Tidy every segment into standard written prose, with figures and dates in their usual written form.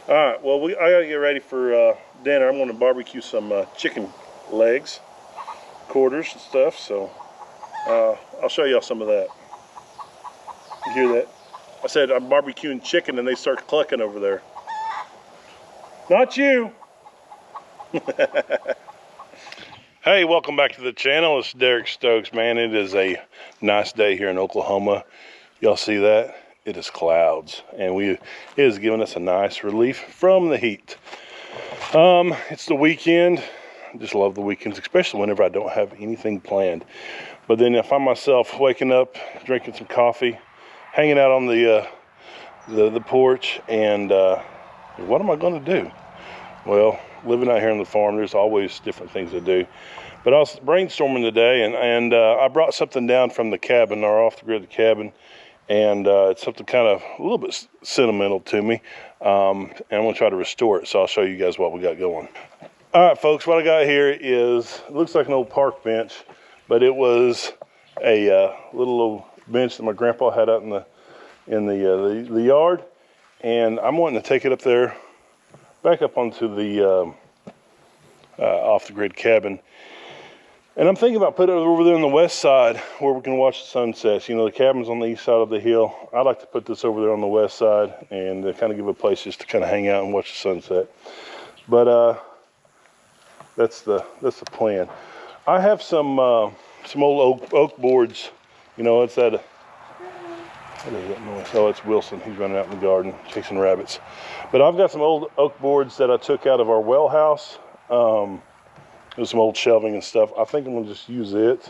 All right, well, I gotta get ready for dinner. I'm gonna barbecue some chicken legs, quarters and stuff, so I'll show y'all some of that. You hear that? I said I'm barbecuing chicken and they start clucking over there. Not you! Hey, welcome back to the channel. It's Derek Stokes, man. It is a nice day here in Oklahoma. Y'all see that? It is clouds, and it is giving us a nice relief from the heat. It's the weekend. I just love the weekends, especially whenever I don't have anything planned. But then I find myself waking up, drinking some coffee, hanging out on the porch, and what am I going to do? Well, living out here on the farm, there's always different things to do. But I was brainstorming today, and I brought something down from the cabin, our off-the-grid cabin. And it's something kind of a little bit sentimental to me. And I'm gonna try to restore it, so I'll show you guys what we got going. All right, folks, what I got here is, it looks like an old park bench, but it was a little old bench that my grandpa had out in the yard. And I'm wanting to take it up there, back up onto the off-the-grid cabin. And I'm thinking about putting it over there on the west side where we can watch the sunsets. You know, the cabin's on the east side of the hill. I'd like to put this over there on the west side and kind of give a place just to kind of hang out and watch the sunset. But that's the plan. I have some old oak boards. You know, it's that. What is that noise? Oh, it's Wilson. He's running out in the garden chasing rabbits. But I've got some old oak boards that I took out of our well house. There's some old shelving and stuff. I think I'm gonna just use it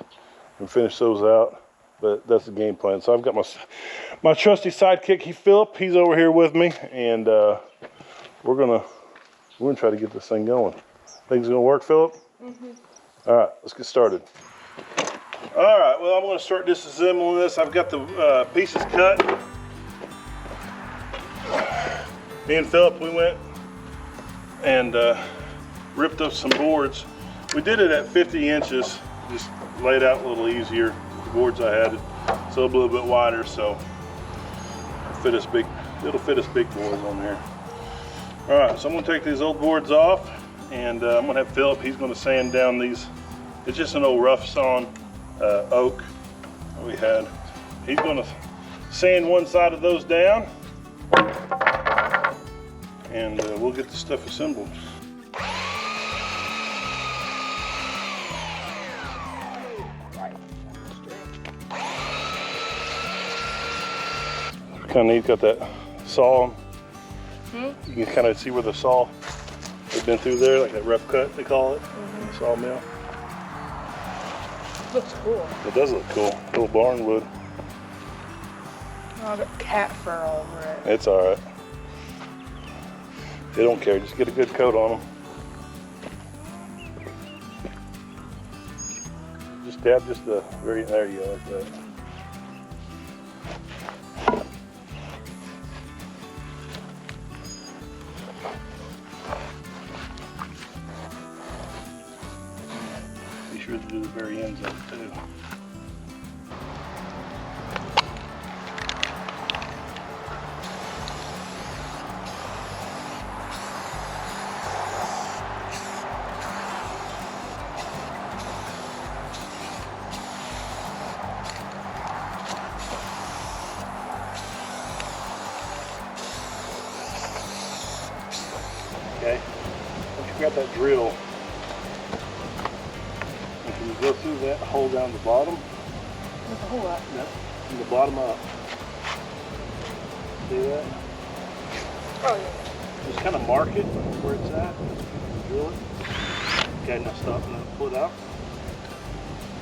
and finish those out, but that's the game plan. So I've got my trusty sidekick, Philip. He's over here with me, and we're gonna try to get this thing going. Things gonna work, Philip? Mm-hmm. All right, let's get started. All right, well, I'm gonna start disassembling this. I've got the pieces cut. Me and Philip, we went and ripped up some boards. We did it at 50 inches, just laid out a little easier. The boards I had, it's a little bit wider, so it'll fit us big boards on there. All right, so I'm gonna take these old boards off, and I'm gonna have Philip, he's gonna sand down these. It's just an old rough sawn oak that we had. He's gonna sand one side of those down, and we'll get the stuff assembled. Kind of neat, got that saw. You can kind of see where the saw has been through there, like that rough cut they call it, the sawmill. Looks cool. It does look cool. Little barn wood. Oh, got cat fur all over it. It's all right. They don't care. Just get a good coat on them. Just dab just the very, there you go, like that. Be sure to do the very ends of it too. Okay, once you grab that drill, and can you go through that hole down the bottom? There's a hole up. No, from the bottom up. See that? Oh yeah. Just kind of mark it where it's at. Drill it. Okay, now stop and then pull it out.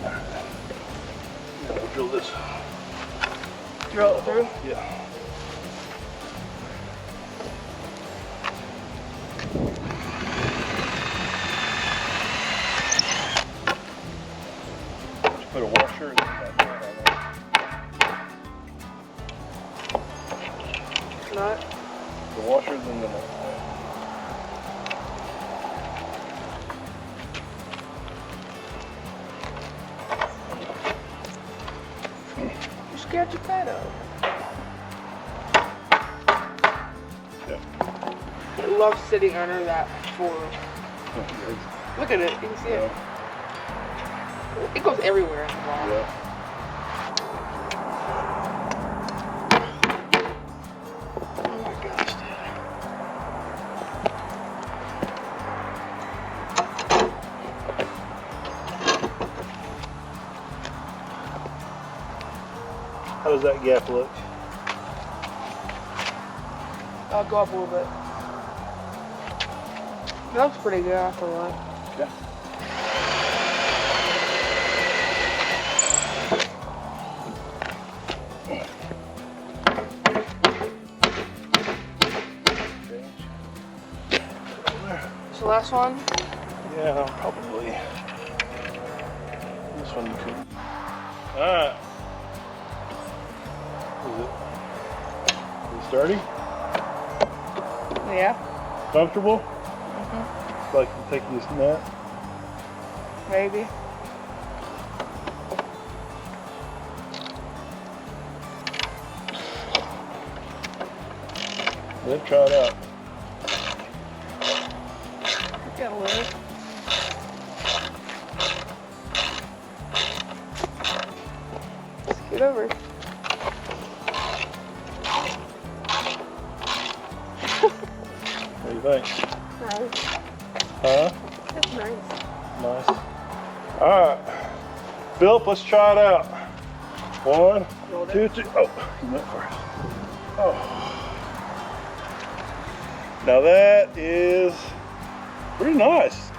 Now we'll drill this. Drill it through? Yeah. Put a washer in that. Nut. The washer and then the nut. You scared your pet up. Yeah. love sitting under that floor. Look at it. You can see it. It goes everywhere in the wall. Yeah. Oh my gosh, Daddy. How does that gap look? I'll go up a little bit. That looks pretty good after a while. Okay. This the last one? Yeah, probably. This one too. Alright. Is it sturdy? Yeah. Comfortable? Like taking this net? Maybe. Let's try it out. Got a lid. Scoot over. What do you think? Nice. Huh? That's nice. Nice. Alright. Philip, let's try it out. 1, 2, 3. Oh, you went first. Oh. Now that is pretty nice.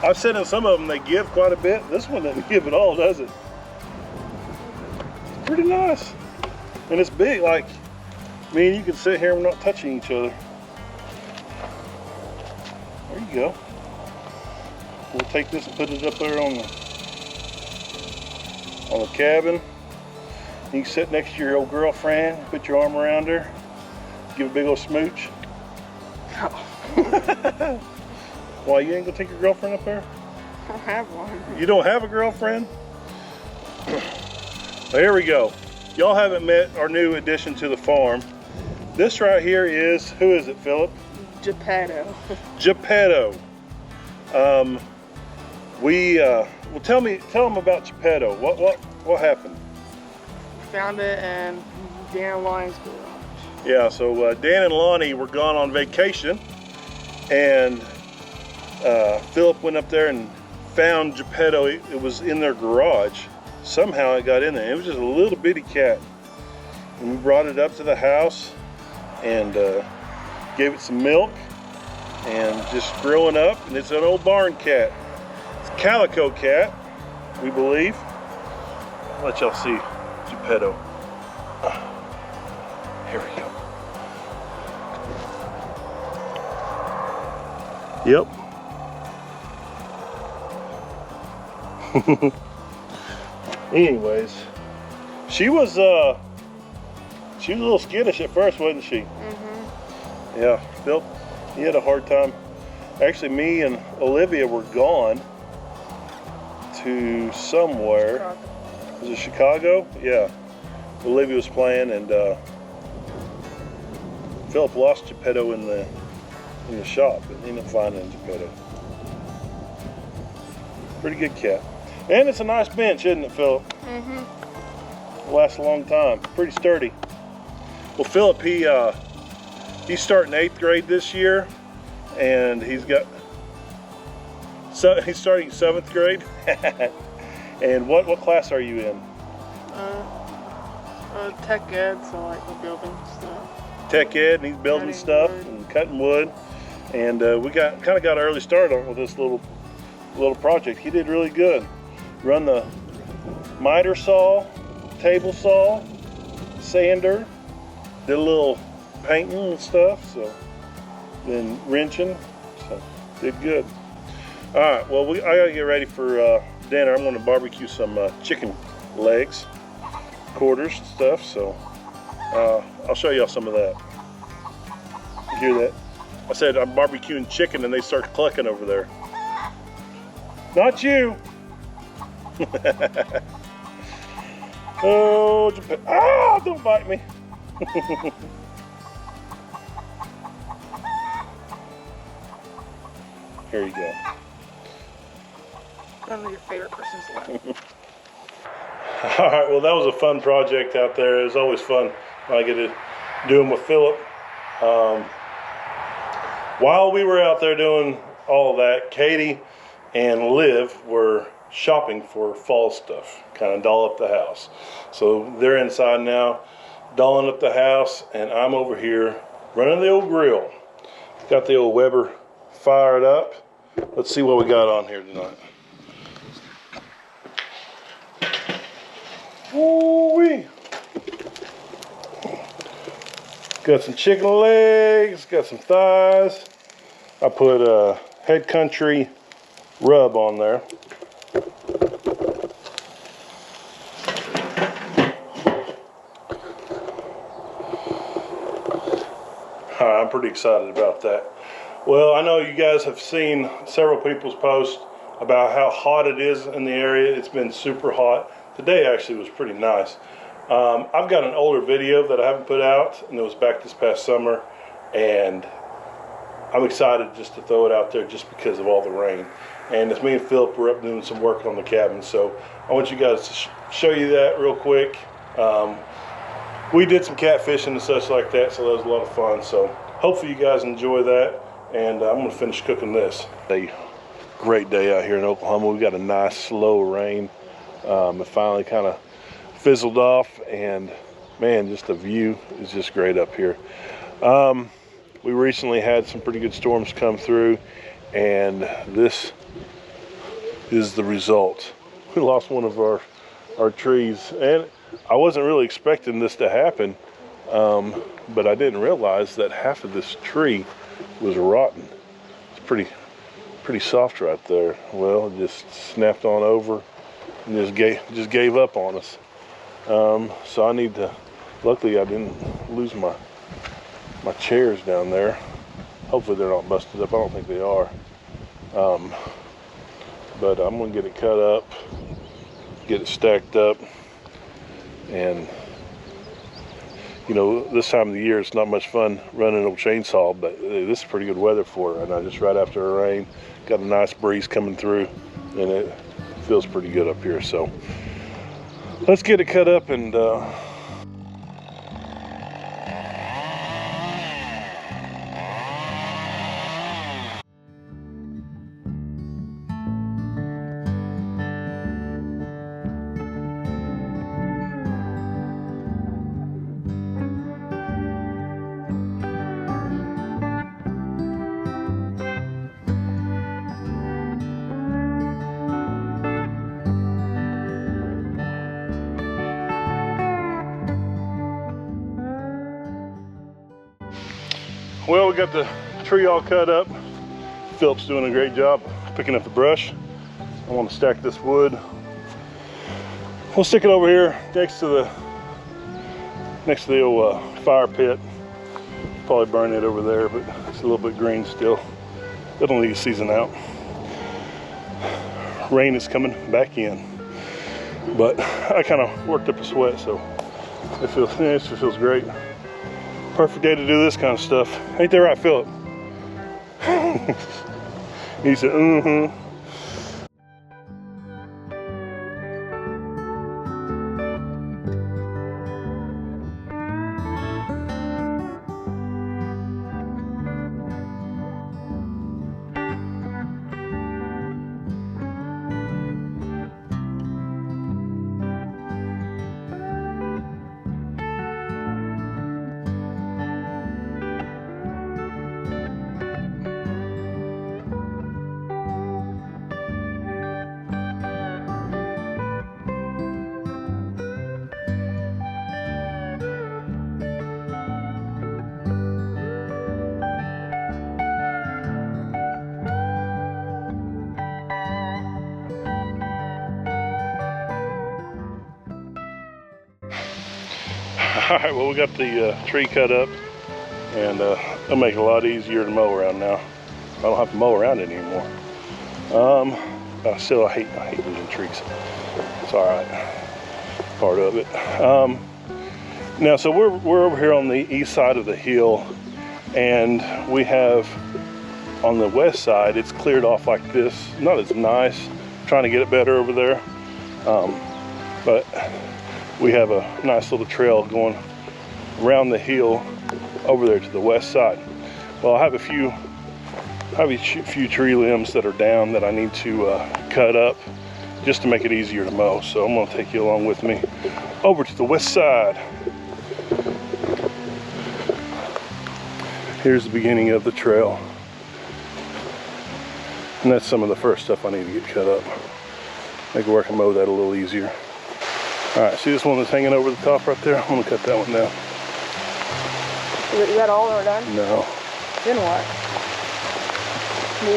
I've said in some of them they give quite a bit. This one doesn't give at all, does it? It's pretty nice. And it's big, like, me and you can sit here and we're not touching each other. There you go. We'll take this and put it up there on the cabin. You can sit next to your old girlfriend, put your arm around her, give a big old smooch. Why, you ain't gonna take your girlfriend up there? I don't have one. You don't have a girlfriend? Well, here we go. Y'all haven't met our new addition to the farm. This right here is, who is it, Philip? Geppetto. Geppetto. Well, tell them about Geppetto. What happened? Found it in Dan and Lonnie's garage. Yeah, so Dan and Lonnie were gone on vacation, and Philip went up there and found Geppetto. It was in their garage. Somehow it got in there. It was just a little bitty cat. And we brought it up to the house and gave it some milk, and just growing up, and it's an old barn cat. It's a calico cat, we believe. I'll let y'all see Geppetto. Here we go. Yep. Anyways, she was a little skittish at first, wasn't she? Mm-hmm. Yeah, Phil, he had a hard time. Actually, me and Olivia were gone to somewhere. Chicago. Was it Chicago? Yeah. Olivia was playing, and Philip lost Geppetto in the shop, and ended up finding Geppetto. Pretty good cat. And it's a nice bench, isn't it, Philip? Mm-hmm. Lasts a long time. Pretty sturdy. Well, Philip, he's starting 8th grade this year, and he's starting 7th grade. And what class are you in? Tech ed, so like the building stuff. Tech ed, and he's building Cutting stuff wood. and cutting wood. And we kind of got an early start on with this little project. He did really good. Run the miter saw, table saw, sander, did a little painting and stuff, so then wrenching, so did good. All right, well, I gotta get ready for dinner. I'm gonna barbecue some chicken legs, quarters and stuff, so I'll show y'all some of that. You hear that? I said I'm barbecuing chicken and they start clucking over there. Not you. Oh, Japan. Ah, don't bite me. Here you go. None of your favorite person's left. All right, well, that was a fun project out there. It was always fun when I get to do them with Philip. While we were out there doing all of that, Katie and Liv were shopping for fall stuff, kind of doll up the house. So they're inside now, dolling up the house, and I'm over here running the old grill. Got the old Weber fired up. Let's see what we got on here tonight. Woo-wee. Got some chicken legs, got some thighs. I put a Head Country rub on there. I'm pretty excited about that. Well, I know you guys have seen several people's posts about how hot it is in the area. It's been super hot. Today actually was pretty nice. I've got an older video that I haven't put out, and it was back this past summer, and I'm excited just to throw it out there just because of all the rain. And it's me and Philip, we're up doing some work on the cabin, so I want you guys to show you that real quick. We did some catfishing and such like that, so that was a lot of fun. So hopefully you guys enjoy that, and I'm gonna finish cooking this. A great day out here in Oklahoma. We got a nice slow rain. It finally kind of fizzled off, and man, just the view is just great up here. We recently had some pretty good storms come through, and this is the result. We lost one of our trees, and I wasn't really expecting this to happen, but I didn't realize that half of this tree was rotten. It's pretty soft right there. Well, it just snapped on over and just gave up on us. So I need to, luckily I didn't lose my chairs down there. Hopefully they're not busted up. I don't think they are. But I'm gonna get it cut up, get it stacked up, and you know, this time of the year it's not much fun running a chainsaw, but this is pretty good weather for it. And I just right after a rain, got a nice breeze coming through, and it feels pretty good up here. So let's get it cut up and well, we got the tree all cut up. Philip's doing a great job picking up the brush. I want to stack this wood. We'll stick it over here next to the old fire pit. Probably burn it over there, but it's a little bit green still. It'll need to season out. Rain is coming back in, but I kind of worked up a sweat, so it feels great. Perfect day to do this kind of stuff. Ain't that right, Philip? He said, mm-hmm. All right, well, we got the tree cut up, and it'll make it a lot easier to mow around now. I don't have to mow around it anymore. But still, I hate losing trees. It's all right, part of it. Now, so we're over here on the east side of the hill, and we have On the west side, it's cleared off like this. Not as nice. Trying to get it better over there. But we have a nice little trail going around the hill over there to the west side. Well, I have a few tree limbs that are down that I need to cut up just to make it easier to mow. So I'm gonna take you along with me over to the west side. Here's the beginning of the trail. And that's some of the first stuff I need to get cut up. Make it where I can mow that a little easier. All right, see this one that's hanging over the top right there? I'm gonna cut that one down. Is that all that we're done? No. Then what?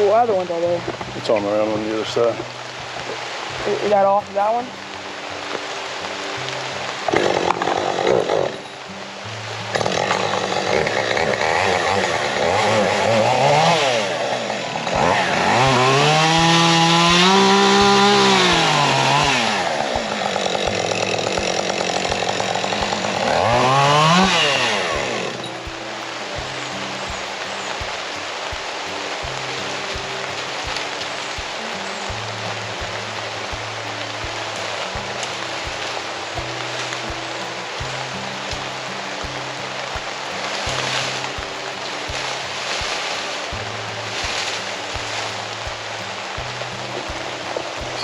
What other ones are there? It's on around on the other side. Is that all for that one?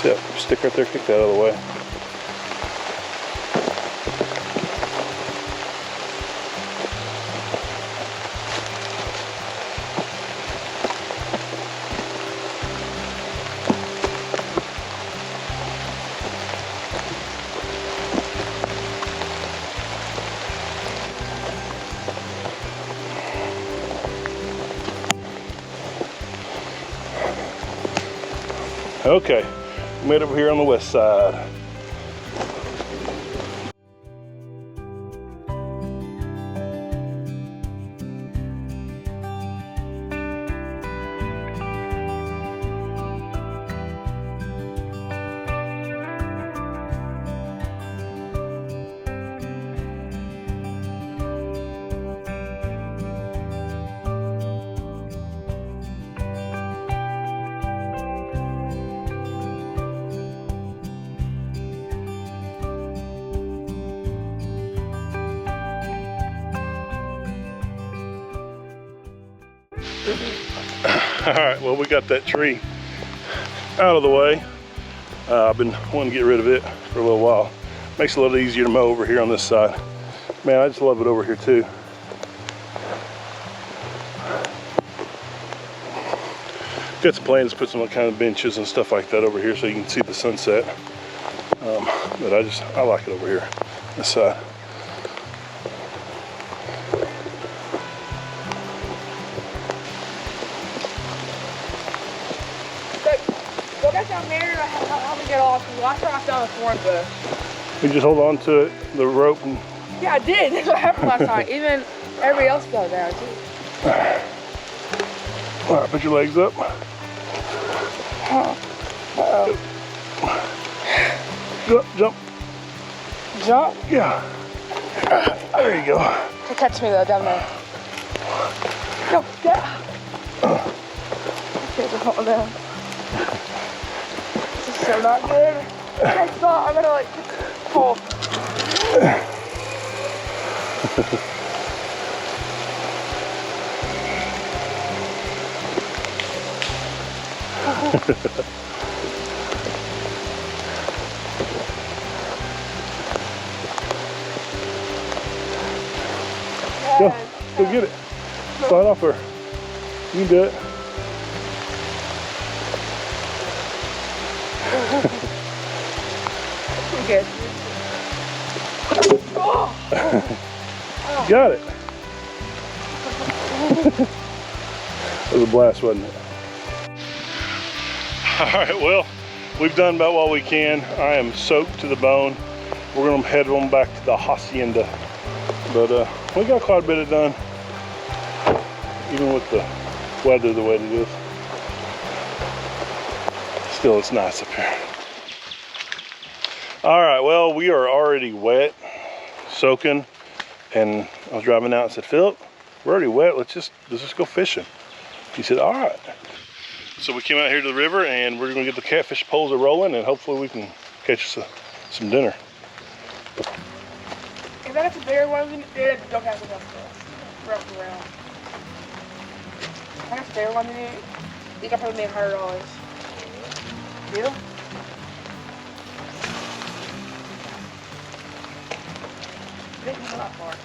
Yep, stick right there, kick that out of the way. Okay. Made over here on the west side. All right, well, we got that tree out of the way. I've been wanting to get rid of it for a little while. Makes it a little easier to mow over here on this side. Man, I just love it over here too. Got some plans to put some kind of benches and stuff like that over here so you can see the sunset. But I like it over here, this side. Down there, how we get off? Last time I found a thorn bush. You just hold on to it, the rope. And... Yeah, I did. That's what happened last time. Even everybody else fell down too. All right, put your legs up. Uh-oh. Jump. Jump? Yeah. There you go. Don't catch me though, down there. No, yeah. Okay, just hold down. So not good. I thought I'm gonna like pull. Go get it. Slide off her. You can do it. Good. Oh. Got it. That was a blast, wasn't it? All right, well, we've done about what we can. I am soaked to the bone. We're gonna head on back to the hacienda. But we got quite a bit of done, even with the weather the way it is. Still, it's nice up here. All right, well, we are already wet, soaking, and I was driving out and said, Philip, we're already wet, let's just go fishing. He said, all right. So we came out here to the river and we're gonna get the catfish poles are rolling and hopefully we can catch us some dinner. Is that a bigger one? Yeah, don't have enough wrapped around. I got a bigger one than it. You can probably make $100. Deal? I think it's not far.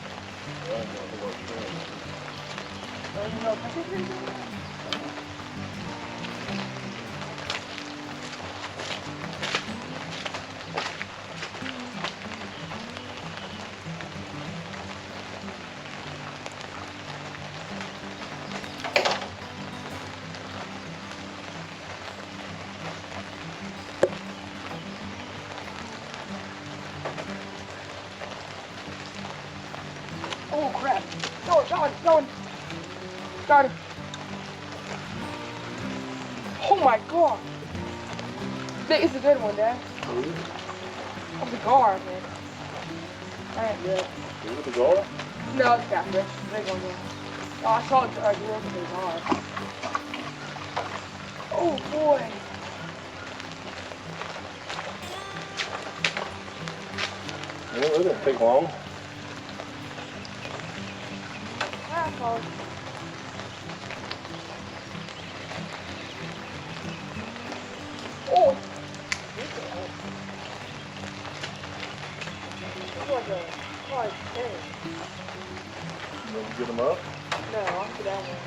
Oh crap! Going! Got it! Oh my god! That is a good one, Dad. That's a gar, man. Alright. Yeah. Is it the gar? No, it's catfish. Big one, yeah. Oh, I saw it look at the gar. Oh boy! It didn't take long. Oh. Oh. You want to get them up? No, I'll put down there.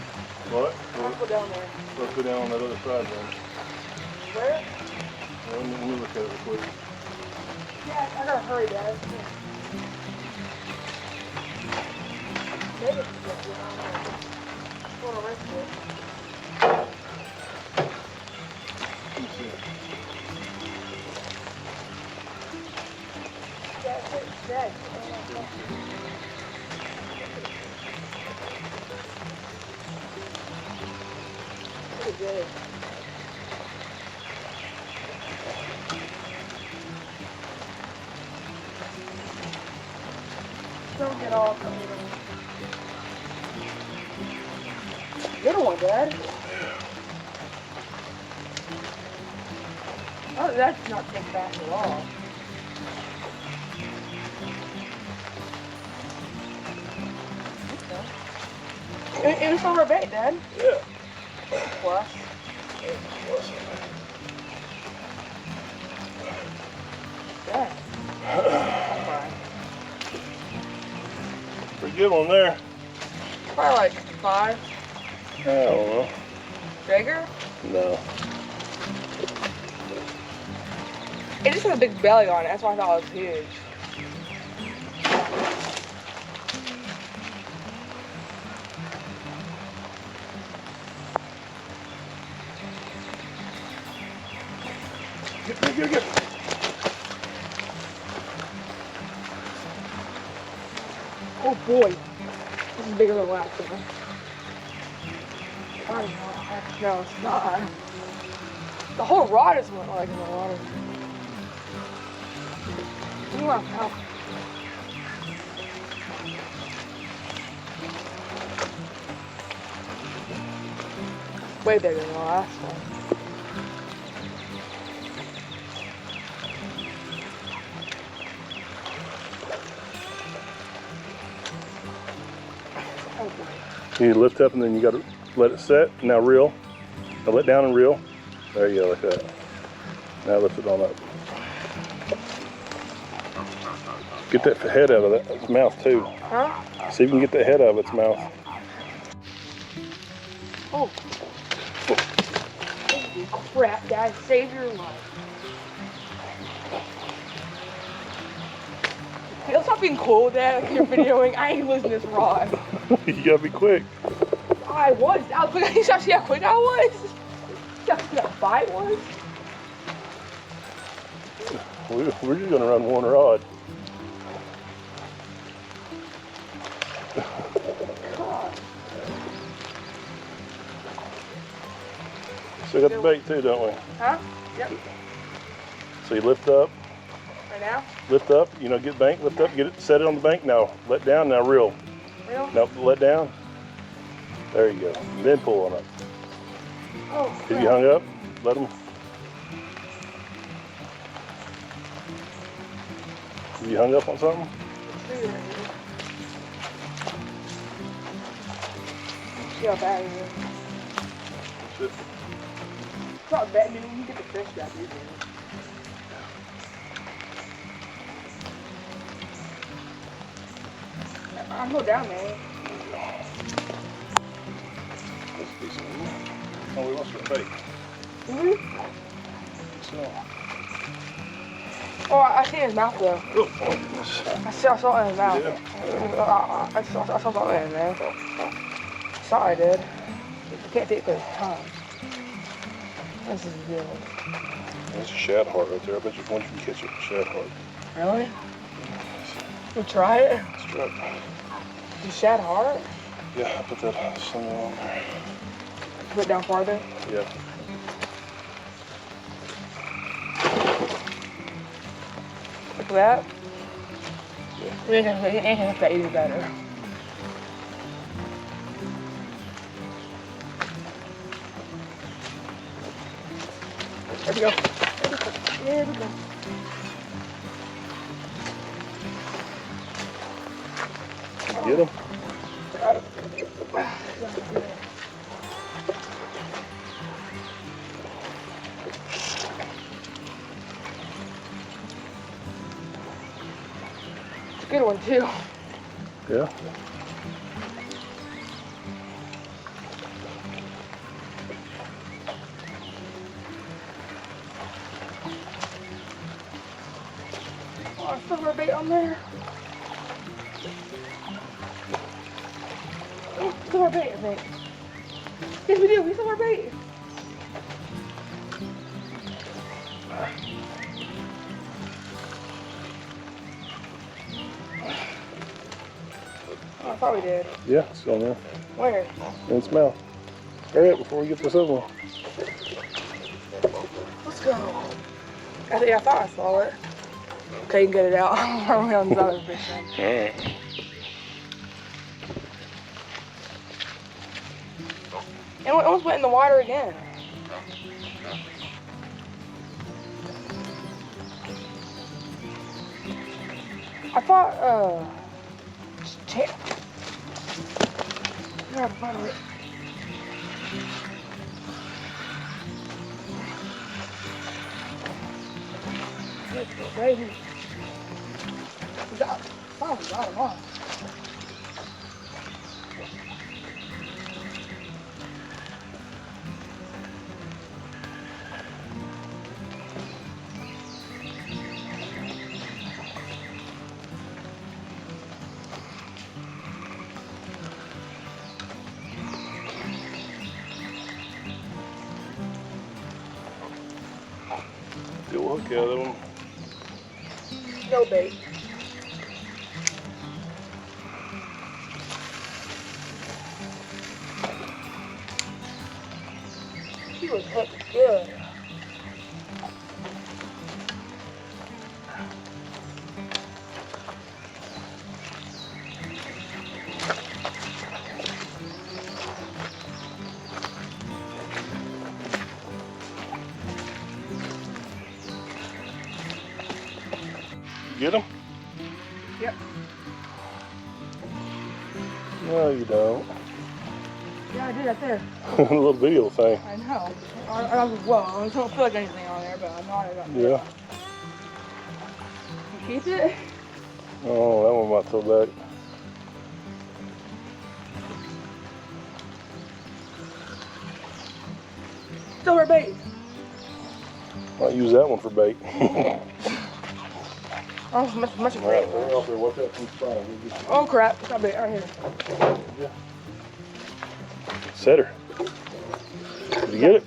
What? I'll put down there. Let's go down on that other side then. Where? Well, let me look at it real quick. Yeah, I gotta hurry, Dad. Maybe it's just, I don't know. I want to risk it. Let me see it. Yeah, it's dead. Pretty good. Don't get all coming in. Good one, Dad. Oh, that's not take fast at all. It was over a bait, Dad. Yeah. Plus. Yeah. Pretty good one there. Probably like 5. I don't know. Bigger? No. It just has a big belly on it. That's why I thought it was huge. Get. Oh boy. This is bigger than last one. I don't know. No, it's not. The whole rod is like in the water. Wow. Way bigger than the last one. Oh boy. You lift up and then you got to let it set. Now reel. Now let down and reel. There you go, like that. Now lift it on up. Get that head out of its mouth too. Huh? See if you can get the head out of its mouth. Oh. Holy crap, Dad. Save your life. Hey, let's stop being cool, Dad. Like you're videoing. I ain't losing this rod. You gotta be quick. I was quick. You see how quick I was? See how quick that bite was? We're just gonna run one rod. God. Still got the bait too, don't we? Huh? Yep. So you lift up, Right now? lift up, you know, get bank, lift up, get it, set it on the bank now. Let down, now reel. Real? Now let down. There you go. Then pull on up. Oh, If you hung up, let them. Have you hung up on something? See how bad it is. It's not bad, dude. You can get the fish back easy. I'm go down, man. Oh, we lost our bait. Mm-hmm. So. Oh, I see his mouth though. Oh, my goodness. I saw something in his mouth. Yeah. I saw something in there. Sorry, dude. I can't take those times. This is good. There's a shad heart right there. I bet you once you can catch it, shad heart. Really? We'll try it. Let's try it. You shad hard? Yeah, I put that sling on there. Put it down farther? Yeah. Like that? Yeah. We ain't gonna make that even better. There we go. There we go. Get him. Good one too. Yeah. Oh, silver bait on there. Oh, silver bait, I think. Yes, we do. We silver bait. Oh, I thought we did. Yeah, it's on there. Where? In its mouth. Hurry up before we get this other one. Let's go. I thought I saw it. Okay, you can get it out. I'm on this other fish then. Alright. And it almost went in the water again. I thought, yeah, find it. Baby. That sounds right on. Get a hook out of them. No bait. He was hooked good. Get him? Yep. No, you don't. Yeah, I did right there. A little video thing. I know. I was, well, I don't feel like anything on there, but I know I got it. Yeah. You keep it? Oh, that one might throw back. Silver bait. Might use that one for bait. Oh, much of great. Right, off there. Watch out from the side. Oh crap, it's not bait right here. Yeah. Set her. Did you get it?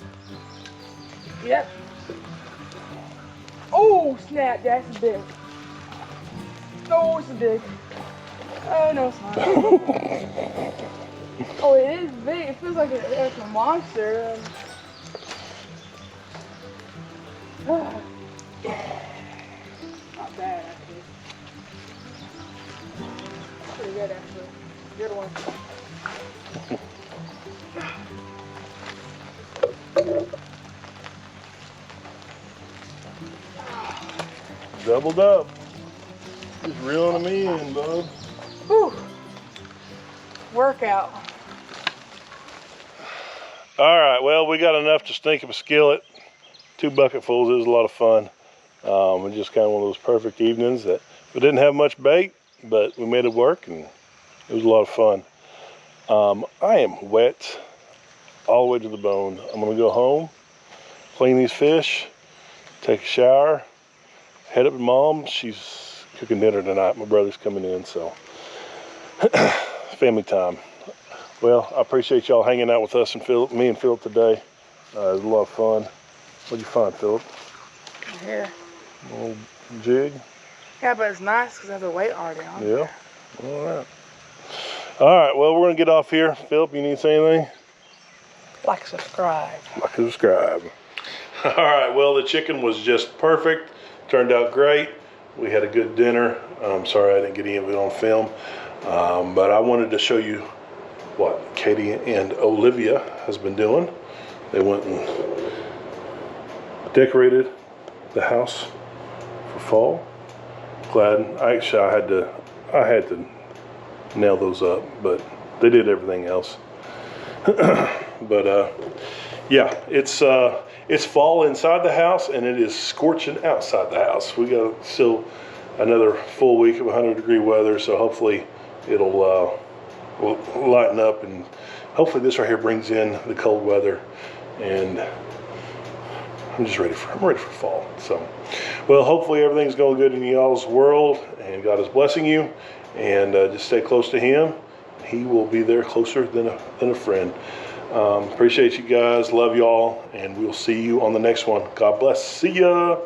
Yep. Oh snap, that's big. Oh, it's big. Oh no, it's not. Oh, it is big. It feels like it's a monster. Not bad, actually. Pretty good, actually. Good one. Doubled up. Just reeling them in, bud. Whew. Workout. All right, well, we got enough to stink up a skillet. 2 bucketfuls. It was a lot of fun. It just kind of one of those perfect evenings that we didn't have much bait, but we made it work, and it was a lot of fun. I am wet all the way to the bone. I'm gonna go home, clean these fish, take a shower, head up to Mom. She's cooking dinner tonight. My brother's coming in, so family time. Well, I appreciate y'all hanging out with us and me and Philip today. It was a lot of fun. What'd you find, Philip? Here. A little jig? Yeah, but it's nice because it has a weight already on it. Yeah. All right. All right, well, we're gonna get off here. Philip, you need to say anything? Like, subscribe. Like and subscribe. All right, well, the chicken was just perfect. Turned out great. We had a good dinner. I'm sorry I didn't get any of it on film. But I wanted to show you what Katie and Olivia has been doing. They went and decorated the house for fall. Glad. Actually, I had to nail those up, but they did everything else. But yeah, it's fall inside the house, and it is scorching outside the house. We got still another full week of 100-degree weather, so hopefully it'll will lighten up, and hopefully this right here brings in the cold weather, and I'm ready for fall. So, well, hopefully everything's going good in y'all's world, and God is blessing you, and just stay close to Him. He will be there closer than a friend. Appreciate you guys. Love y'all, and we'll see you on the next one. God bless. See ya.